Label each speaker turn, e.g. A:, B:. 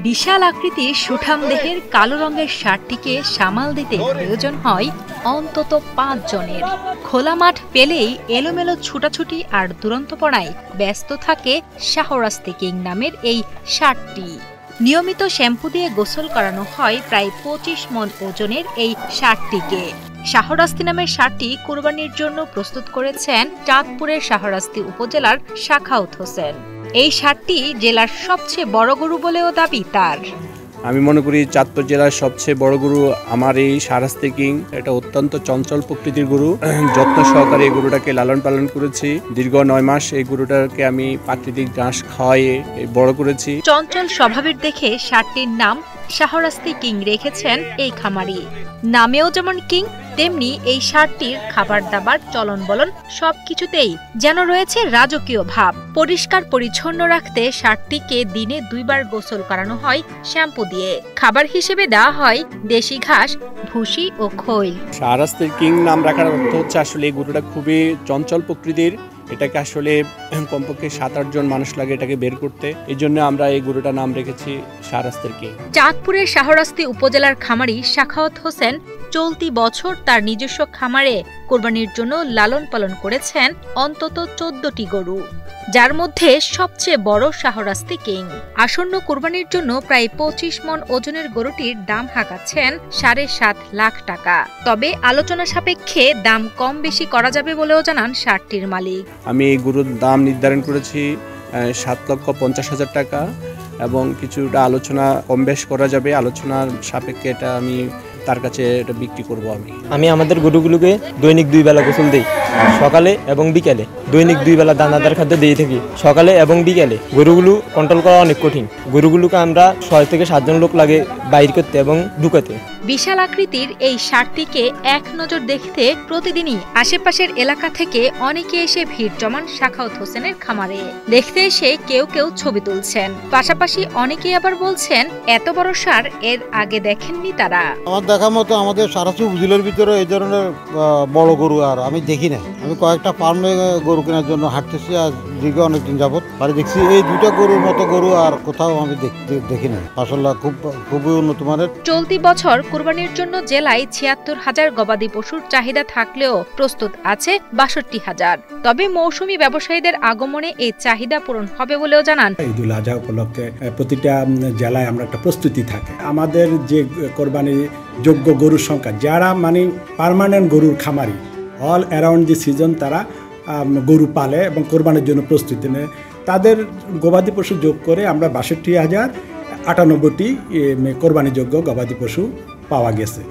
A: বিশাল আকৃতির সুঠাম দেহের কালো রঙের ষাঁড়টিকে সামাল দিতে প্রয়োজন হয় অন্তত ৫ জনের। খোলা মাঠ পেলেই এলোমেলো ছুটাছুটি আর দুরন্তপনায় ব্যস্ত থাকে শাহরাস্তি কিং নামের এই ষাঁড়টি। নিয়মিত শ্যাম্পু দিয়ে গোসল করানো হয় প্রায় ২৫ মণ ওজনের এই ষাঁড়টিকে। শাহরাস্তি নামের ষাঁড়টি কুরবানির জন্য প্রস্তুত করেছেন চাঁদপুরের শাহরাস্তি উপজেলার সাখাওয়াত হোসেন। এই ষাঁড়টি জেলার সবচেয়ে বড় গরু বলেও দাবি তার।
B: আমি মনে করি চাঁদপুর জেলার সবচেয়ে বড় গরু আমার এই শাহরাস্তি কিং। এটা অত্যন্ত চঞ্চল প্রকৃতির গরু। যত্ন সহকারে এই গরুটাকে লালন পালন করেছি। দীর্ঘ ৯ মাস এই গরুটাকে আমি প্রাকৃতিক ঘাস খাওয়াইয়ে বড় করেছি।
A: চঞ্চল স্বভাবের দেখে ষাঁড়টির নাম শাহরাস্তি কিং রেখেছেন এই খামারি। নামেও যেমন কিং, তেমনি এই ষাঁড়টির খাবার দাবার চলন বলন সবকিছুতেই যেন রয়েছে রাজকীয় ভাব। পরিষ্কার পরিচ্ছন্ন রাখতে ষাঁড়টিকে দিনে ২ বার গোসল করানো হয় শ্যাম্পু দিয়ে। খাবার হিসেবে দেওয়া হয় দেশি ঘাস, ভুসি ও খৈল।
B: শাহরাস্তি কিং নাম রাখার অর্থ হচ্ছে আসলে এই গরুটা খুবই চঞ্চল প্রকৃতির। এটাকে আসলে কমপক্ষে ৭-৮ জন মানুষ লাগে এটাকে বের করতে। এই জন্য আমরা এই গরুটার নাম রেখেছি শাহরাস্তি কিং।
A: চাঁদপুরের শাহরাস্তি উপজেলার খামারি সাখাওয়াত হোসেন চলতি বছর তার নিজস্ব খামারে কোরবানির জন্য লালন পালন করেছেন অন্তত ১৪টি গরু, যার মধ্যে সবচেয়ে বড় শাহরাস্তি কিং। আসন্ন কোরবানির জন্য প্রায় ২৫ মণ ওজনের গরুটির দাম হাঁকাচ্ছেন ৭.৫ লাখ টাকা। তবে আলোচনা সাপেক্ষে দাম কম বেশি করা যাবে বলেও জানান ষাঁড়টির মালিক।
B: আমি এই গরুর দাম নির্ধারণ করেছি ৭,৫০,০০০ টাকা এবং কিছুটা আলোচনা কম বেশ করা যাবে। আলোচনার সাপেক্ষে এটা আমি তার কাছে এটা বিক্রি করব।
C: আমি আমাদের গরুগুলোকে দৈনিক ২ বেলা গোসল দিই, সকালে এবং বিকালে। দৈনিক 2 বেলা দানাদার খাদ্য দিয়ে থাকি, সকালে এবং বিকালে। গরুগুলো কন্ট্রোল করা অনেক কঠিন। গরুগুলোকে আমরা ৬ থেকে ৭ জন লোক লাগে বাইর করতে এবং ঢুকাতে।
A: বিশাল আকৃতির এই ষাঁড়টিকে এক নজর দেখতে প্রতিদিনই আশেপাশের এলাকা থেকে অনেকে এসে ভিড় জমান সাখাওয়াত হোসেনের খামারে। দেখতে এসে কেউ কেউ ছবি তুলছেন, পাশাপাশি অনেকেই আবার বলছেন এত বড় ষাঁড় এর আগে দেখেননি তারা।
D: আমার দেখা মতো আমাদের সারাসি উপজেলার ভিতরে এই ধরনের বড় গরু আর আমি দেখি না। আমি কয়েকটা ফার্মে গরু কেনার জন্য হাঁটতেছি আর দীর্ঘ অনেকদিন যাবত আর দেখছি এই 2টা গরুর মতো গরু আর কোথাও আমি দেখি না। মাশাআল্লাহ খুবই উন্নত মানের।
A: চলতি বছর কুরবানির জন্য জেলায় ৭৬,০০০ গবাদি পশুর চাহিদা থাকলেও প্রস্তুত আছে ৬২,০০০। তবে মৌসুমী ব্যবসায়ীদের আগমনে এই চাহিদা পূরণ হবে বলেও জানান।
E: ঈদুল আজহা উপলক্ষে প্রতিটা জেলায় আমরা একটা প্রস্তুতি থাকে। আমাদের যে কোরবানি যোগ্য গরুর সংখ্যা, যারা মানে পার্মানেন্ট গরুর খামারি, অল অ্যারাউন্ড দি সিজন তারা গরু পালে এবং কোরবানির জন্য প্রস্তুতি নেয়, তাদের গবাদি পশু যোগ করে আমরা ৬২,০৯৮টি কোরবানিযোগ্য গবাদি পশু পাওয়া গেছে।